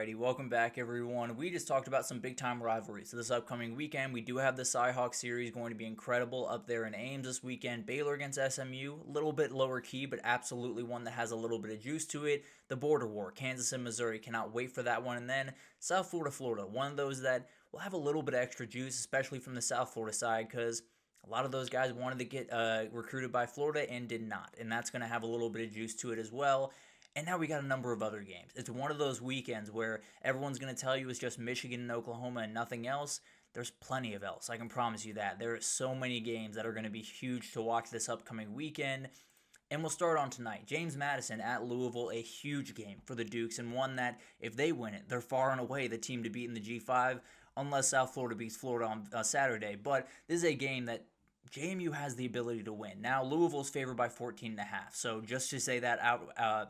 Alrighty, welcome back everyone. We just talked about some big time rivalries. So this upcoming weekend, we do have the Cyhawk series going to be incredible up there in Ames this weekend. Baylor against SMU, a little bit lower key, but absolutely one that has a little bit of juice to it. The border war, Kansas and Missouri, cannot wait for that one. And then South Florida, Florida, one of those that will have a little bit of extra juice, especially from the South Florida side, because a lot of those guys wanted to get recruited by Florida and did not. And that's going to have a little bit of juice to it as well. And now we got a number of other games. It's one of those weekends where everyone's going to tell you it's just Michigan and Oklahoma and nothing else. There's plenty of else. I can promise you that. There are so many games that are going to be huge to watch this upcoming weekend. And we'll start on tonight. James Madison at Louisville, a huge game for the Dukes, and one that, if they win it, they're far and away the team to beat in the G5, unless South Florida beats Florida on Saturday. But this is a game that JMU has the ability to win. Now, Louisville's favored by 14.5, so just to say that out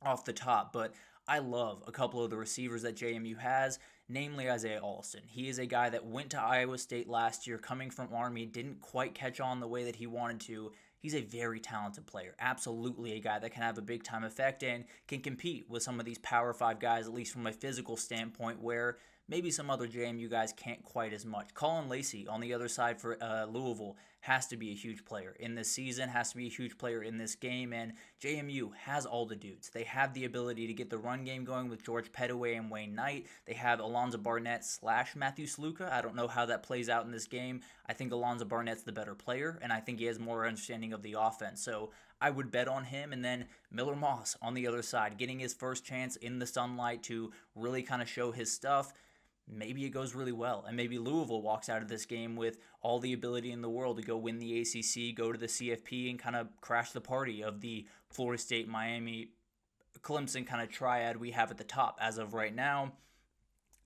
off the top, but I love a couple of the receivers that JMU has, namely Isaiah Alston. He is a guy that went to Iowa State last year, coming from Army, didn't quite catch on the way that he wanted to. He's a very talented player, absolutely a guy that can have a big time effect and can compete with some of these Power 5 guys, at least from a physical standpoint, where maybe some other JMU guys can't quite as much. Colin Lacey on the other side for Louisville has to be a huge player in this season, has to be a huge player in this game, and JMU has all the dudes. They have the ability to get the run game going with George Pettaway and Wayne Knight. They have Alonzo Barnett / Matthew Sluka. I don't know how that plays out in this game. I think Alonzo Barnett's the better player, and I think he has more understanding of the offense. So I would bet on him. And then Miller Moss on the other side, getting his first chance in the sunlight to really kind of show his stuff. Maybe it goes really well, and maybe Louisville walks out of this game with all the ability in the world to go win the ACC, go to the CFP, and kind of crash the party of the Florida State, Miami, Clemson kind of triad we have at the top as of right now.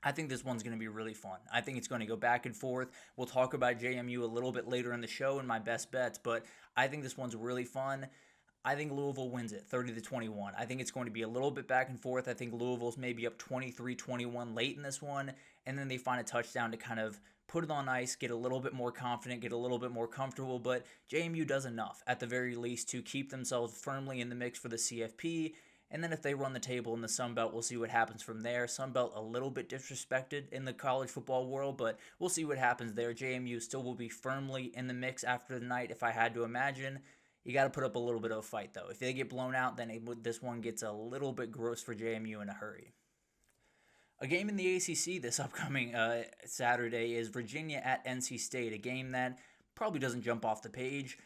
I think this one's going to be really fun. I think it's going to go back and forth. We'll talk about JMU a little bit later in the show and my best bets, but I think this one's really fun. I think Louisville wins it 30-21. I think it's going to be a little bit back and forth. I think Louisville's maybe up 23-21 late in this one, and then they find a touchdown to kind of put it on ice, get a little bit more confident, get a little bit more comfortable, but JMU does enough, at the very least, to keep themselves firmly in the mix for the CFP, and then if they run the table in the Sun Belt, we'll see what happens from there. Sun Belt a little bit disrespected in the college football world, but we'll see what happens there. JMU still will be firmly in the mix after the night, if I had to imagine. You got to put up a little bit of a fight, though. If they get blown out, then this one gets a little bit gross for JMU in a hurry. A game in the ACC this upcoming Saturday is Virginia at NC State, a game that probably doesn't jump off the page.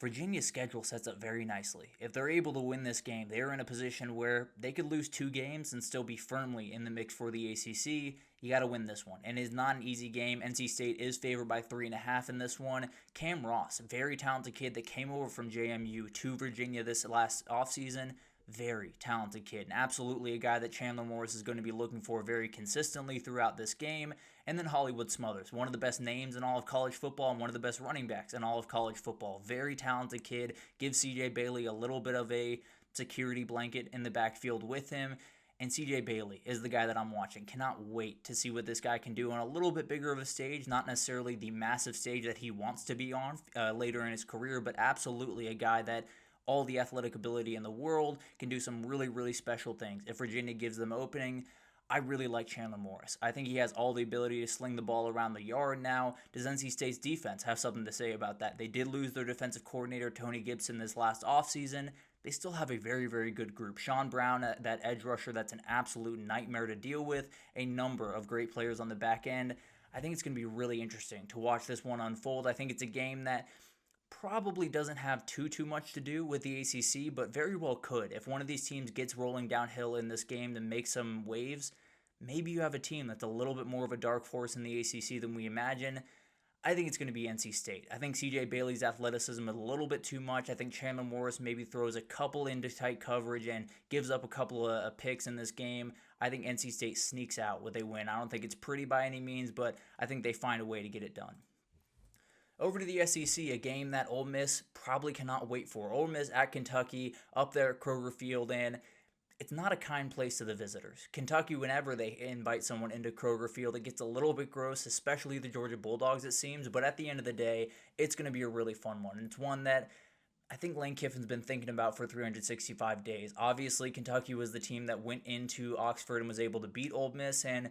Virginia's schedule sets up very nicely. If they're able to win this game, they're in a position where they could lose 2 games and still be firmly in the mix for the ACC. You got to win this one. And it's not an easy game. NC State is favored by 3.5 in this one. Cam Ross, a very talented kid that came over from JMU to Virginia this last offseason. Very talented kid, and absolutely a guy that Chandler Morris is going to be looking for very consistently throughout this game. And then Hollywood Smothers, one of the best names in all of college football and one of the best running backs in all of college football. Very talented kid. Gives CJ Bailey a little bit of a security blanket in the backfield with him. And CJ Bailey is the guy that I'm watching. Cannot wait to see what this guy can do on a little bit bigger of a stage. Not necessarily the massive stage that he wants to be on later in his career, but absolutely a guy that all the athletic ability in the world, can do some really, really special things. If Virginia gives them opening, I really like Chandler Morris. I think he has all the ability to sling the ball around the yard now. Does NC State's defense have something to say about that? They did lose their defensive coordinator, Tony Gibson, this last offseason. They still have a very, very good group. Sean Brown, that edge rusher, that's an absolute nightmare to deal with. A number of great players on the back end. I think it's going to be really interesting to watch this one unfold. I think it's a game that probably doesn't have too much to do with the ACC, but very well could. If one of these teams gets rolling downhill in this game to make some waves, maybe you have a team that's a little bit more of a dark horse in the ACC than we imagine. I think it's going to be NC State. I think CJ Bailey's athleticism is a little bit too much. I think Chandler Morris maybe throws a couple into tight coverage and gives up a couple of picks in this game. I think NC State sneaks out with a win. I don't think it's pretty by any means, but I think they find a way to get it done. Over to the SEC, a game that Ole Miss probably cannot wait for. Ole Miss at Kentucky, up there at Kroger Field, and it's not a kind place to the visitors. Kentucky, whenever they invite someone into Kroger Field, it gets a little bit gross, especially the Georgia Bulldogs, it seems. But at the end of the day, it's going to be a really fun one. It's one that I think Lane Kiffin's been thinking about for 365 days. Obviously, Kentucky was the team that went into Oxford and was able to beat Ole Miss and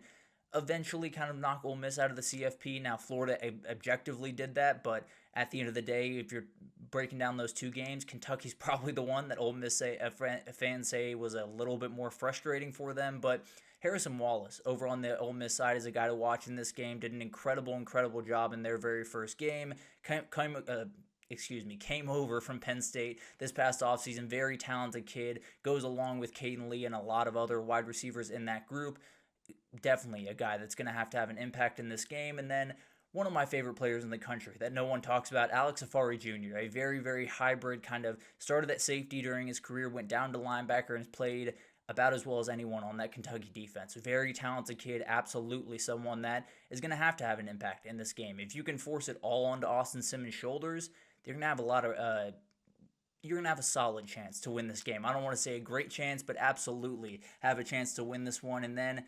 eventually kind of knock Ole Miss out of the CFP. Now, Florida objectively did that, but at the end of the day, if you're breaking down those two games, Kentucky's probably the one that Ole Miss fans say was a little bit more frustrating for them. But Harrison Wallace over on the Ole Miss side is a guy to watch in this game. Did an incredible job in their very first game. Came over from Penn State this past offseason. Very talented kid. Goes along with Caden Lee and a lot of other wide receivers in that group. Definitely a guy that's going to have an impact in this game. And then one of my favorite players in the country that no one talks about, Alex Afari Jr., a very hybrid kind of started at safety during his career, went down to linebacker, and has played about as well as anyone on that Kentucky defense. Very talented kid, absolutely someone that is going to have an impact in this game. If you can force it all onto Austin Simmons' shoulders, you're going to have you're going to have a solid chance to win this game. I don't want to say a great chance, but absolutely have a chance to win this one. And then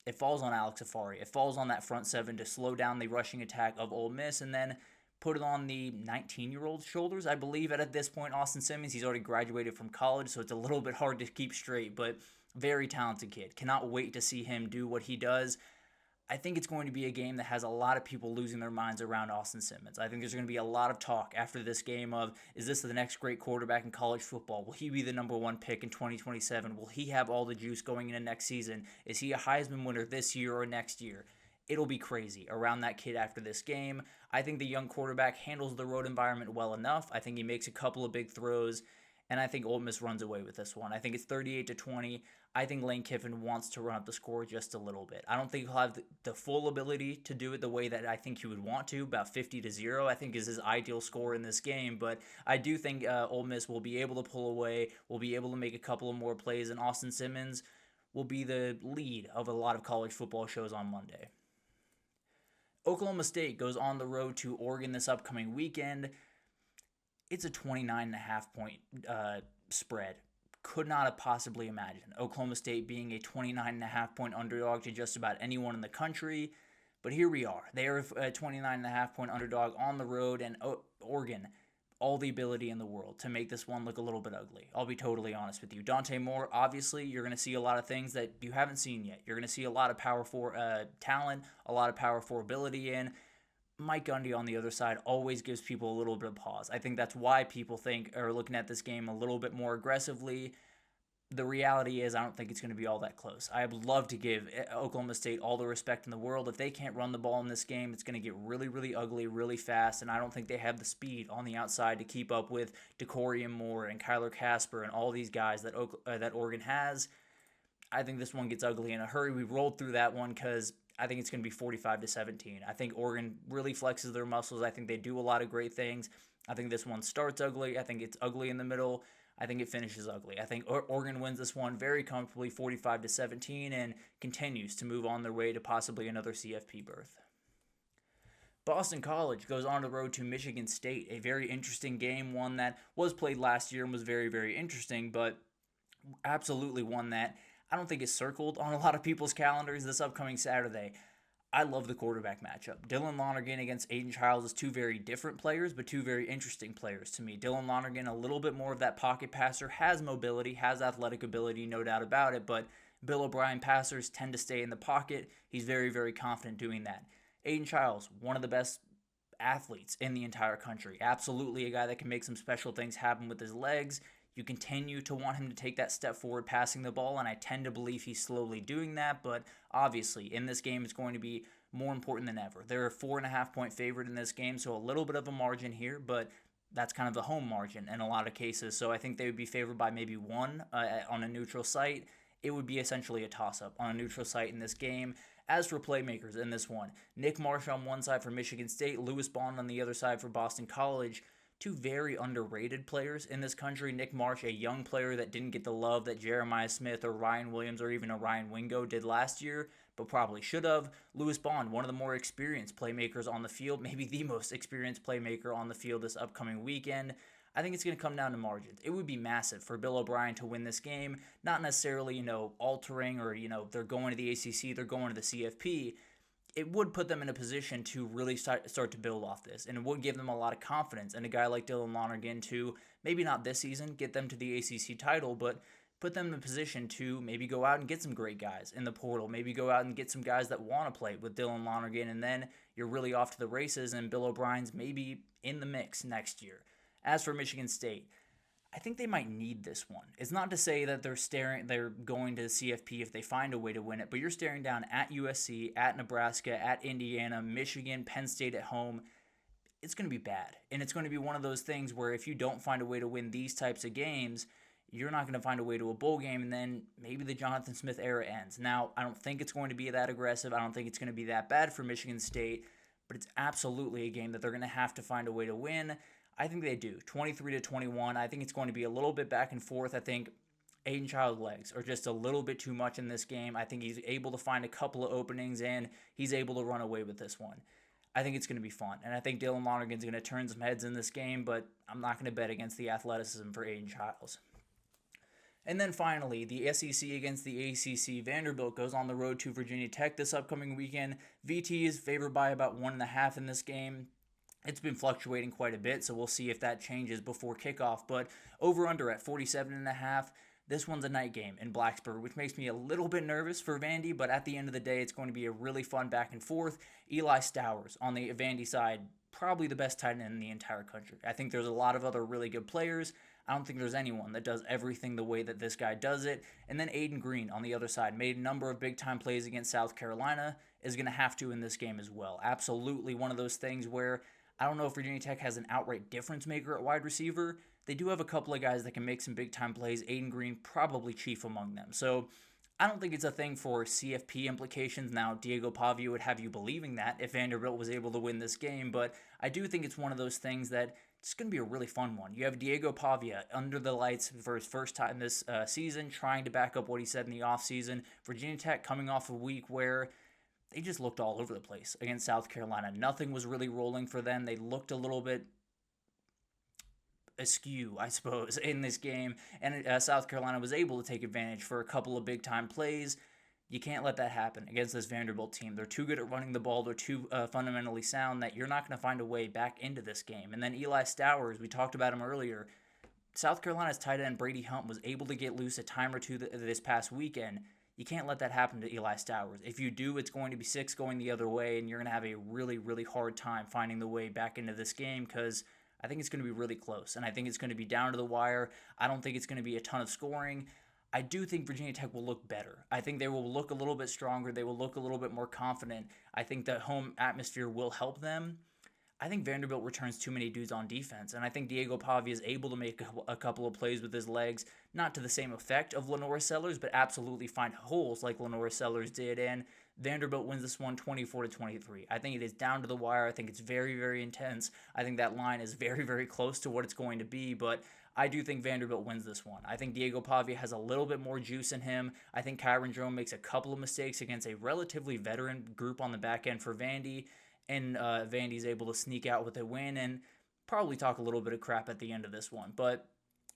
it falls on Alex Afari. It falls on that front seven to slow down the rushing attack of Ole Miss and then put it on the 19-year-old's shoulders. I believe at this point, Austin Simmons, he's already graduated from college, so it's a little bit hard to keep straight, but very talented kid. Cannot wait to see him do what he does. I think it's going to be a game that has a lot of people losing their minds around Austin Simmons. I think there's going to be a lot of talk after this game of, is this the next great quarterback in college football? Will he be the number one pick in 2027? Will he have all the juice going into next season? Is he a Heisman winner this year or next year? It'll be crazy around that kid after this game. I think the young quarterback handles the road environment well enough. I think he makes a couple of big throws, and I think Ole Miss runs away with this one. I think it's 38-20. I think Lane Kiffin wants to run up the score just a little bit. I don't think he'll have the full ability to do it the way that I think he would want to, about 50-0, I think is his ideal score in this game. But I do think Ole Miss will be able to pull away, will be able to make a couple of more plays, and Austin Simmons will be the lead of a lot of college football shows on Monday. Oklahoma State goes on the road to Oregon this upcoming weekend. It's a 29.5 point spread. Could not have possibly imagined Oklahoma State being a 29.5 point underdog to just about anyone in the country. But here we are. They are a 29.5 point underdog on the road, and Oregon, all the ability in the world to make this one look a little bit ugly. I'll be totally honest with you. Dante Moore, obviously, you're going to see a lot of things that you haven't seen yet. You're going to see a lot of power for talent, a lot of power for ability in. Mike Gundy on the other side always gives people a little bit of pause. I think that's why people are looking at this game a little bit more aggressively. The reality is I don't think it's going to be all that close. I would love to give Oklahoma State all the respect in the world. If they can't run the ball in this game, it's going to get really ugly really fast, and I don't think they have the speed on the outside to keep up with DeCorian Moore and Kyler Casper and all these guys that Oregon has. I think this one gets ugly in a hurry. We rolled through that one because I think it's going to be 45-17. I think Oregon really flexes their muscles. I think they do a lot of great things. I think this one starts ugly. I think it's ugly in the middle. I think it finishes ugly. I think Oregon wins this one very comfortably, 45-17, and continues to move on their way to possibly another CFP berth. Boston College goes on the road to Michigan State, a very interesting game, one that was played last year and was very interesting, but absolutely one that I don't think is circled on a lot of people's calendars this upcoming Saturday. I love the quarterback matchup. Dylan Lonergan against Aiden Childs is two very different players, but two very interesting players to me. Dylan Lonergan, a little bit more of that pocket passer, has mobility, has athletic ability, no doubt about it, but Bill O'Brien passers tend to stay in the pocket. He's very confident doing that. Aiden Childs, one of the best athletes in the entire country. Absolutely a guy that can make some special things happen with his legs. You continue to want him to take that step forward passing the ball, and I tend to believe he's slowly doing that, but obviously in this game it's going to be more important than ever. They're a 4.5 point favorite in this game, so a little bit of a margin here, but that's kind of the home margin in a lot of cases, so I think they would be favored by maybe one on a neutral site. It would be essentially a toss-up on a neutral site in this game. As for playmakers in this one, Nick Marsh on one side for Michigan State, Lewis Bond on the other side for Boston College. Two very underrated players in this country. Nick Marsh, a young player that didn't get the love that Jeremiah Smith or Ryan Williams or even a Ryan Wingo did last year, but probably should have. Lewis Bond, one of the more experienced playmakers on the field, maybe the most experienced playmaker on the field this upcoming weekend. I think it's going to come down to margins. It would be massive for Bill O'Brien to win this game, not necessarily, altering or, they're going to the ACC, they're going to the CFP. it would put them in a position to really start to build off this, and it would give them a lot of confidence. And a guy like Dylan Lonergan to, maybe not this season, get them to the ACC title, but put them in a position to maybe go out and get some great guys in the portal, maybe go out and get some guys that want to play with Dylan Lonergan, and then you're really off to the races, and Bill O'Brien's maybe in the mix next year. As for Michigan State, I think they might need this one. It's not to say that they're going to CFP if they find a way to win it, but you're staring down at USC, at Nebraska, at Indiana, Michigan, Penn State at home. It's going to be bad. And it's going to be one of those things where if you don't find a way to win these types of games, you're not going to find a way to a bowl game, and then maybe the Jonathan Smith era ends. Now, I don't think it's going to be that aggressive. I don't think it's going to be that bad for Michigan State, but it's absolutely a game that they're going to have to find a way to win. I think they do. 23-21. I think it's going to be a little bit back and forth. I think Aiden Child's legs are just a little bit too much in this game. I think he's able to find a couple of openings, and he's able to run away with this one. I think it's going to be fun, and I think Dylan Lonergan's going to turn some heads in this game, but I'm not going to bet against the athleticism for Aiden Childs. And then finally, the SEC against the ACC. Vanderbilt goes on the road to Virginia Tech this upcoming weekend. VT is favored by about 1.5 in this game. It's been fluctuating quite a bit, so we'll see if that changes before kickoff. But over-under at 47.5. This one's a night game in Blacksburg, which makes me a little bit nervous for Vandy, but at the end of the day, it's going to be a really fun back and forth. Eli Stowers on the Vandy side, probably the best tight end in the entire country. I think there's a lot of other really good players. I don't think there's anyone that does everything the way that this guy does it. And then Aiden Green on the other side made a number of big-time plays against South Carolina, is going to have to in this game as well. Absolutely one of those things where I don't know if Virginia Tech has an outright difference maker at wide receiver. They do have a couple of guys that can make some big-time plays. Aiden Green probably chief among them. So I don't think it's a thing for CFP implications. Now, Diego Pavia would have you believing that if Vanderbilt was able to win this game, but I do think it's one of those things that it's going to be a really fun one. You have Diego Pavia under the lights for his first time this season, trying to back up what he said in the offseason. Virginia Tech coming off a week where they just looked all over the place against South Carolina. Nothing was really rolling for them. They looked a little bit askew, I suppose, in this game, and South Carolina was able to take advantage for a couple of big-time plays. You can't let that happen against this Vanderbilt team. They're too good at running the ball. They're too fundamentally sound that you're not going to find a way back into this game. And then Eli Stowers, we talked about him earlier. South Carolina's tight end Brady Hunt was able to get loose a time or two this past weekend. You can't let that happen to Eli Stowers. If you do, it's going to be 6 going the other way, and you're going to have a really, really hard time finding the way back into this game because I think it's going to be really close, and I think it's going to be down to the wire. I don't think it's going to be a ton of scoring. I do think Virginia Tech will look better. I think they will look a little bit stronger. They will look a little bit more confident. I think the home atmosphere will help them. I think Vanderbilt returns too many dudes on defense, and I think Diego Pavia is able to make a couple of plays with his legs, not to the same effect of Lenore Sellers, but absolutely find holes like Lenore Sellers did, and Vanderbilt wins this one 24-23. I think it is down to the wire. I think it's very, very intense. I think that line is very, very close to what it's going to be, but I do think Vanderbilt wins this one. I think Diego Pavia has a little bit more juice in him. I think Kyron Jerome makes a couple of mistakes against a relatively veteran group on the back end for Vandy, and Vandy's able to sneak out with a win and probably talk a little bit of crap at the end of this one. But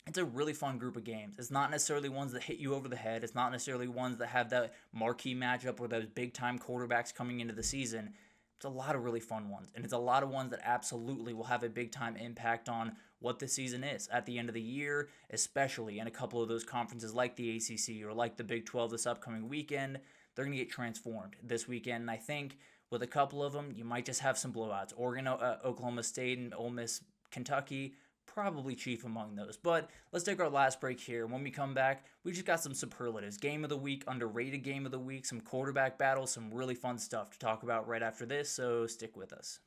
it's a really fun group of games. It's not necessarily ones that hit you over the head. It's not necessarily ones that have that marquee matchup or those big-time quarterbacks coming into the season. It's a lot of really fun ones, and it's a lot of ones that absolutely will have a big-time impact on what the season is at the end of the year, especially in a couple of those conferences like the ACC or like the Big 12 this upcoming weekend. They're going to get transformed this weekend, and I think with a couple of them, you might just have some blowouts. Oregon, Oklahoma State, and Ole Miss, Kentucky, probably chief among those. But let's take our last break here. When we come back, we just got some superlatives. Game of the week, underrated game of the week, some quarterback battles, some really fun stuff to talk about right after this, so stick with us.